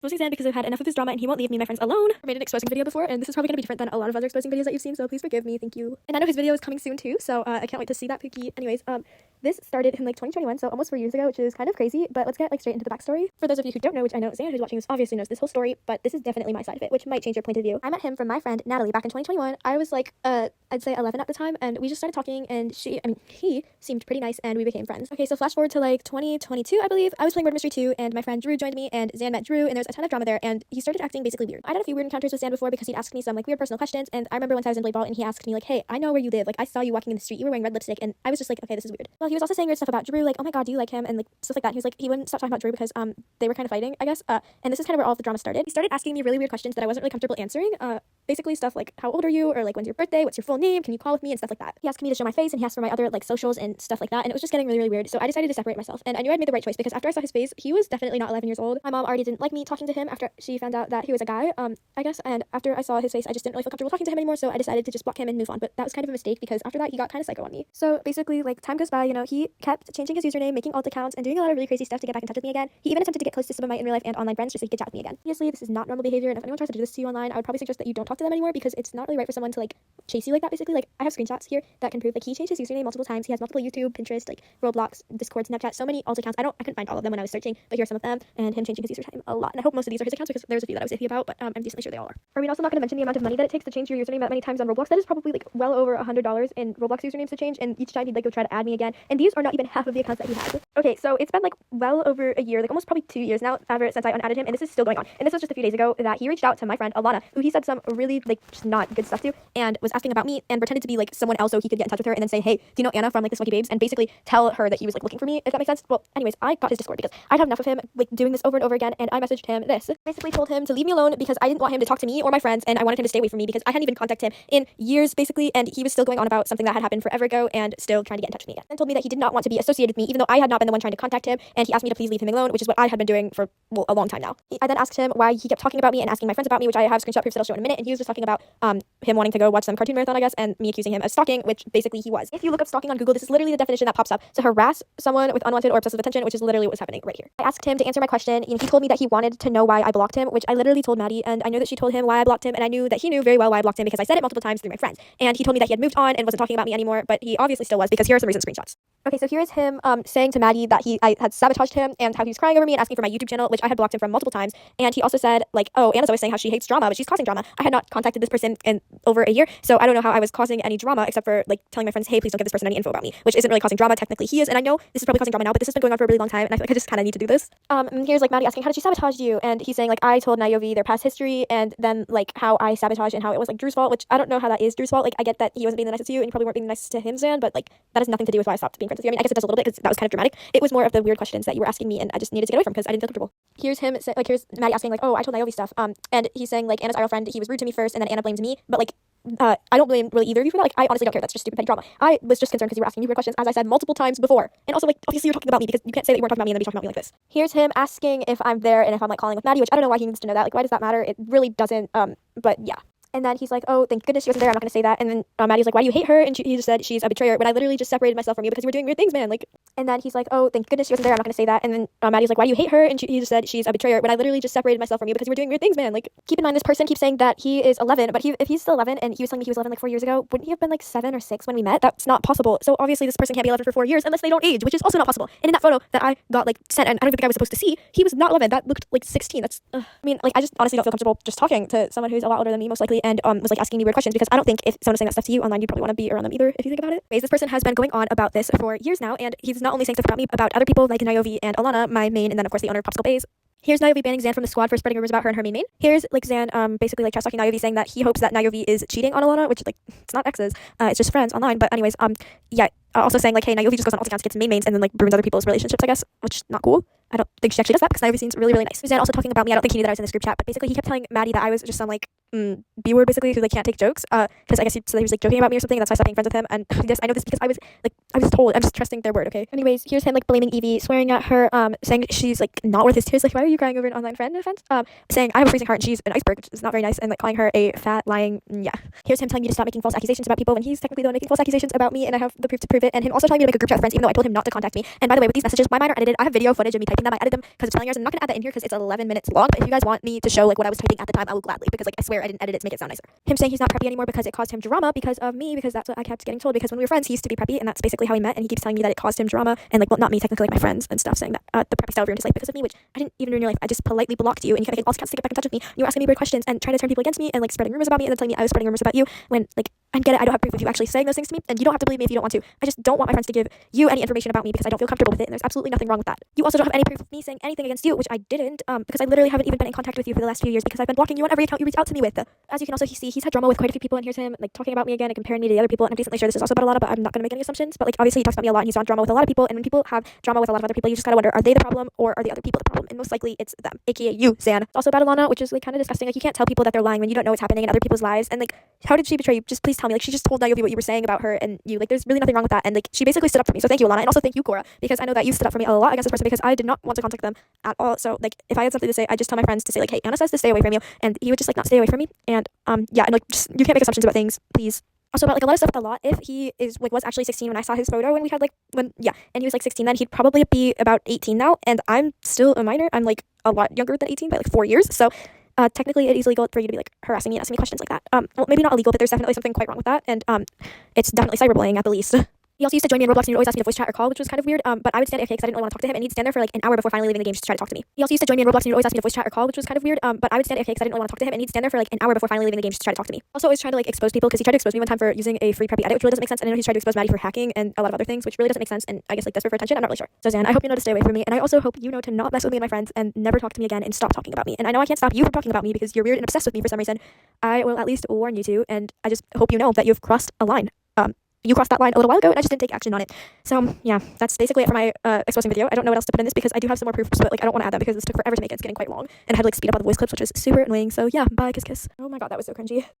Exposing Zan because I've had enough of his drama and he won't leave me and my friends alone. I made an exposing video before, and this is probably going to be different than a lot of other exposing videos that you've seen, so please forgive me. Thank you. And I know his video is coming soon too, so I can't wait to see that Pookie. Anyways, this started in like 2021, so almost 4 years ago, which is kind of crazy, but let's get like straight into the backstory. For those of you who don't know, which I know Zan who's watching this obviously knows this whole story, but this is definitely my side of it, which might change your point of view. I met him from my friend Natalie back in 2021. I was like, I'd say 11 at the time, and we just started talking, and he seemed pretty nice, and we became friends. Okay, so flash forward to like 2022, I believe. I was playing Murder Mystery 2, and my friend Drew joined me, and Zan met Drew, and there was a ton of drama there, and he started acting basically weird. I'd had a few weird encounters with Zan before because he'd asked me some like weird personal questions, and I remember once I was in Bladeball, and he asked me like, hey, I know where you live, like I saw you walking in the street, you were wearing red lipstick, and I was just like, okay, this is weird. Well, he was also saying weird stuff about Drew, like, oh my god, do you like him, and like stuff like that. He was like, he wouldn't stop talking about Drew because they were kind of fighting, I guess, and this is kind of where all of the drama started. He started asking me really weird questions that I wasn't really comfortable answering, basically stuff like, how old are you, or like, when's your birthday, what's your full name, can you call with me, and stuff like that. He asked me to show my face, and he asked for my other like socials and stuff like that, and it was just getting really, really weird, so I decided to separate myself, and I knew I'd made the right choice because after I saw his face, he was definitely not 11 years old. My mom already didn't like me talking to him after she found out that he was a guy, I guess, and after I saw his face, I just didn't really feel comfortable talking to him anymore, so I decided to just block him and move on, but that was kind of a mistake because after that, he got kind of psycho on me. So basically, like, time goes by, you know, he kept changing his username, making alt accounts, and doing a lot of really crazy stuff to get back in touch with me again. He even attempted to get close to some of my in real life and online friends just so he could chat with me again. Obviously, this is not normal behavior, and if anyone tries to do this to you online, I would probably suggest that you don't talk to them anymore because it's not really right for someone to, like, chase you like that, basically. Like, I have screenshots here that can prove, like, he changed his username multiple times. He has multiple YouTube, Pinterest, like, Roblox, Discord, Snapchat, so many alt accounts. I couldn't find all of them when I was searching, but here are some of them, and him changing his username a lot. And I hope most of these are his accounts because there's a few that I was iffy about, but I'm decently sure they all are. Are we also not going to mention the amount of money that it takes to change your username that many times on Roblox? That is probably, like, well over $100 in Roblox usernames to change, and each time he'd, like, go try to add me again, and these are not even half of the accounts that he has. Okay, so it's been, like, well over a year, like, almost probably 2 years now ever since I unadded him, and this is still going on. And this was just a few days ago that he reached out to my friend Alana, who he said some really, like, just not good stuff to, and was asking about me, and pretended to be, like, someone else so he could get in touch with her, and then say, hey, do you know Anna from, like, the Swanky Babes? And basically tell her that he was, like, looking for me, if that makes sense. Well, anyways, I got his Discord because I'd had enough of him, like, doing this over and over again, and I messaged him this. Basically told him to leave me alone because I didn't want him to talk to me or my friends, and I wanted him to stay away from me because I hadn't even contacted him in years, basically, and he was still going on about something that had happened forever ago and still trying to get in touch with me again. And told me that he did not want to be associated with me, even though I had not been the one trying to contact him, and he asked me to please leave him alone, which is what I had been doing for, well, a long time now. I then asked him why he kept talking about me and asking my friends about me, which I have screenshot proofs that I'll show in a minute, and he was just talking about him wanting to go watch some cartoon marathon, I guess, and me accusing him of stalking, which basically he was. If you look up stalking on Google, this is literally the definition that pops up: to harass someone with unwanted or obsessive attention, which is literally what was happening right here. I asked him to answer my question, and he told me that he wanted to know why I blocked him, which I literally told Maddie, and I know that she told him why I blocked him, and I knew that he knew very well why I blocked him because I said it multiple times through my friends. And he told me that he had moved on and wasn't talking about me anymore, but he obviously still was because here are some recent screenshots. Okay, so here is him saying to Maddie that I had sabotaged him and how he was crying over me and asking for my YouTube channel, which I had blocked him from multiple times. And he also said, like, oh, Anna's always saying how she hates drama, but she's causing drama. I had not contacted this person in over a year, so I don't know how I was causing any drama except for, like, telling my friends, hey, please don't give this person any info about me, which isn't really causing drama. Technically he is, and I know this is probably causing drama now, but this has been going on for a really long time, and I feel like I just kind of need to do this. And here's, like, Maddie asking, how did she sabotage you? And he's saying, like, I told Niobe their past history, and then, like, how I sabotaged and how it was, like, Drew's fault, which I don't know how that is Drew's fault. Like, I get that he wasn't being the nicest to you, and you probably weren't being nice to him, Zan, but, like, that has nothing to do with why I stopped being friends with you. I mean, I guess it does a little bit because that was kind of dramatic. It was more of the weird questions that you were asking me, and I just needed to get away from because I didn't feel comfortable. Here's him, here's Maddie asking, like, oh, I told Niobe stuff, and he's saying, like, Anna's IRL friend, he was rude to me first, and then Anna blames me, but, like, I don't blame really either of you for that. Like, I honestly don't care. That's just stupid petty drama. I was just concerned because you were asking me weird questions, as I said multiple times before. And also, like, obviously you're talking about me because you can't say that you weren't talking about me and then be talking about me like this. Here's him asking if I'm there and if I'm, like, calling with Maddie, which I don't know why he needs to know that. Like, why does that matter? It really doesn't, but yeah. And then he's like, oh, thank goodness she wasn't there. I'm not going to say that. And then Maddie's like, why do you hate her? And he just said she's a betrayer when I literally just separated myself from you because you were doing weird things, man. Like, and then he's like, oh, thank goodness she wasn't there. I'm not going to say that. And then Maddie's like, why do you hate her? And he just said she's a betrayer when I literally just separated myself from you because you were doing weird things, man. Like, keep in mind, this person keeps saying that he is 11, but if he's still 11 and he was telling me he was 11 like 4 years ago, wouldn't he have been like 7 or 6 when we met? That's not possible. So obviously this person can't be 11 for 4 years unless they don't age, which is also not possible. And in that photo that I got, like, sent, and I don't even think I was supposed to see, he was not 11. That looked like 16. That's, I mean, like, I just honestly don't feel comfortable just talking to someone who's a lot older than me, most likely, and was, like, asking me weird questions because I don't think if someone was saying that stuff to you online, you'd probably want to be around them either if you think about it. Anyways, this person has been going on about this for years now, and he's not only saying stuff about me, about other people like Niobe and Alana, my main, and then of course the owner of Popsicle Bays. Here's Niobe banning Zan from the squad for spreading rumors about her and her main. Here's, like, Zan basically, like, trash talking Niobe, saying that he hopes that Niobe is cheating on Alana, which, like, it's not exes, it's just friends online. But anyways, yeah, also saying, like, hey, Niobe just goes on alt accounts, gets mains, and then, like, ruins other people's relationships, I guess, which not cool. I don't think she actually does that because Niobe seems really, really nice. Zan also talking about me. I don't think he knew that I was in this group chat, but basically he kept telling Maddie that I was just some, like, B-word, basically, who, like, can't take jokes, because I guess he said he was, like, joking about me or something, and that's why I stopped being friends with him, and I know this because I was told. I'm just trusting their word, okay? Anyways, here's him, like, blaming Evie, swearing at her, saying she's, like, not worth his tears. Like, why are you crying over an online friend? No offense. Saying I have a freezing heart and she's an iceberg, which is not very nice, and, like, calling her a fat, lying, yeah. Here's him telling me to stop making false accusations about people when he's technically the one making false accusations about me, and I have the proof to prove prove it, and him also telling me to make a group chat with friends even though I told him not to contact me. And by the way, with these messages, my mine are edited. I have video footage of me typing them. I edited them because it's telling yours. I'm not gonna add that in here because it's 11 minutes long, but if you guys want me to show like what I was typing at the time, I will gladly, because like I swear I didn't edit it to make it sound nicer. Him saying he's not preppy anymore because it caused him drama because of me, because that's what I kept getting told, because when we were friends he used to be preppy and that's basically how we met, and he keeps telling me that it caused him drama, and like, well, not me, technically, like my friends and stuff, saying that the preppy style ruined his life because of me, which I didn't even ruin your life. I just politely blocked you and you kept making all accounts to get back in touch with me. You were asking me weird questions and trying to turn people against me and like spreading rumors about me and then telling me I was spreading rumors about you when like I get it, I don't have proof of you actually saying those things to me, and you don't have to believe me if you don't want to. I just don't want my friends to give you any information about me because I don't feel comfortable with it, and there's absolutely nothing wrong with that. You also don't have any proof of me saying anything against you, which I didn't, because I literally haven't even been in contact with you for the last few years because I've been blocking you on every account you reach out to me with. As you can also see, he's had drama with quite a few people, and here's him like talking about me again and comparing me to the other people, and I'm decently sure this is also about a lot, but I'm not going to make any assumptions. But like obviously he talks about me a lot and he's on drama with a lot of people, and when people have drama with a lot of other people, you just gotta wonder, are they the problem or are the other people the problem? And most likely it's them, aka you, Zan. It's also about Alana, which is like kind of disgusting. Like you can't tell people that they're lying when you don't know what's happening in other people's lives, and like how did she betray you? Just please tell me. Like she just told Niobe what you were saying about her and you, like there's really nothing wrong with that, and like she basically stood up for me, so thank you, Alana, and also thank you, Cora, because I know that you stood up for me a lot against this person because I did not want to contact them at all. So like if I had something to say, I just tell my friends to say like, hey, Anna says to stay away from you, and he would just like not stay away from me, and yeah, and like just you can't make assumptions about things, please. Also about like a lot of stuff with a lot, if he is like was actually 16 when I saw his photo and we had like and he was like 16 then, he'd probably be about 18 now, and I'm still a minor. I'm like a lot younger than 18 by like 4 years, so technically it is illegal for you to be like harassing me and asking me questions like that. Well, maybe not illegal, but there's definitely something quite wrong with that, and it's definitely cyberbullying at the least. He also used to join me in Roblox and he would always ask me to voice chat or call, which was kind of weird. But I would stand AFK because I didn't really want to talk to him, and he'd stand there for like an hour before finally leaving the game just to try to talk to me. He also used to join me in Roblox and he would always ask me to voice chat or call, which was kind of weird. But I would stand AFK because I didn't really want to talk to him, and he'd stand there for like an hour before finally leaving the game just to try to talk to me. Also always trying to like expose people, because he tried to expose me one time for using a free preppy edit, which really doesn't make sense. And I know he's tried to expose Maddie for hacking and a lot of other things, which really doesn't make sense. And I guess like desperate for attention. I'm not really sure. So Zan, I hope you know to stay away from me, and I also hope you know to not mess with me and my friends and never talk to me again and stop talking about me. And I know I can't stop you from talking about me because you're weird and obsessed with me for some reason. I will at least warn you to, and I just hope you know that you've crossed a line. You crossed that line a little while ago, and I just didn't take action on it. So, yeah, that's basically it for my exposing video. I don't know what else to put in this because I do have some more proofs, but like I don't want to add them because this took forever to make it. It's getting quite long, and I had to like speed up all the voice clips, which is super annoying. So, yeah, bye, kiss, kiss. Oh my god, that was so cringy.